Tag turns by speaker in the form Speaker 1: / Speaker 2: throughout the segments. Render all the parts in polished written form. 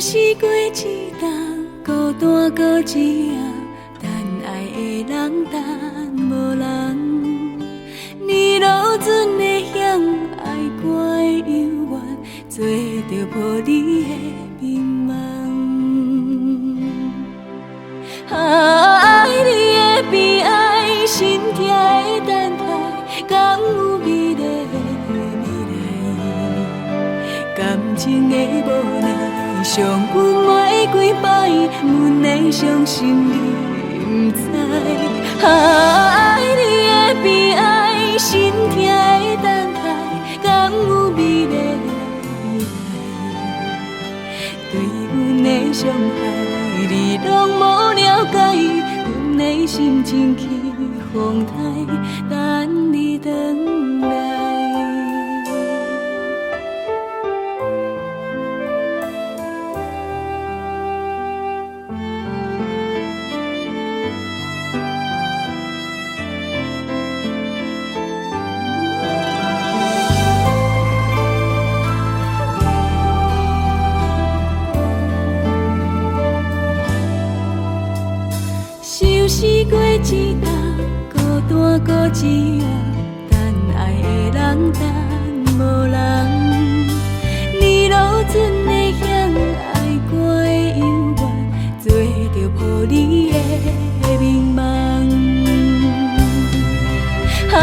Speaker 1: 拾过一冬，孤单搁一夜，等爱的人等无人。年路船的险，爱歌的幽怨，做着抱你的眠梦。爱你的悲哀，心痛的等待，敢有美丽的未来？感情的无奈，伤阮袂几摆，阮的伤心你不知。爱你的悲哀，心痛的等待，敢有美丽的未来？对阮的伤害，你拢无了解，阮的心情起风台，等你回来。收拾过一冬，孤单搁一夜，等爱的人等无人。年路船的险，爱歌的幽怨，做着抱你的眠梦。爱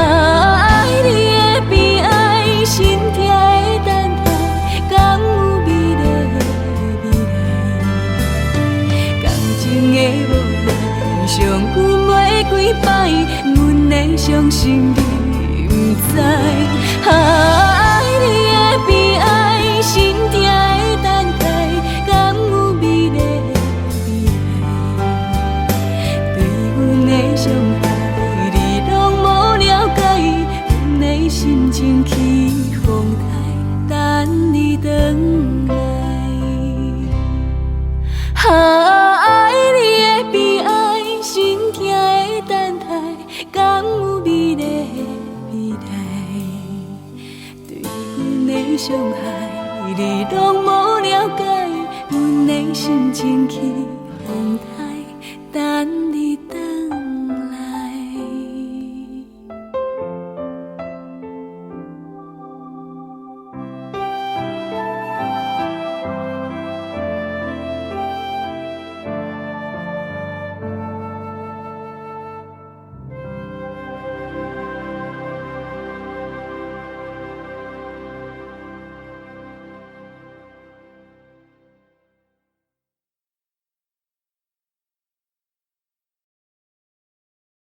Speaker 1: 你的悲哀，心痛的等待，敢有美丽的未来？感情的无奈，伤阮袂几摆，阮的伤心你不知。爱你的悲哀，心痛的等待，敢有美丽的未来？对阮的伤害，你拢无了解，阮的心情起风台，等你回来。爱你的悲哀，心痛的等待，敢有美丽的未来？对阮的伤害，你拢无了解，阮的心情起风台。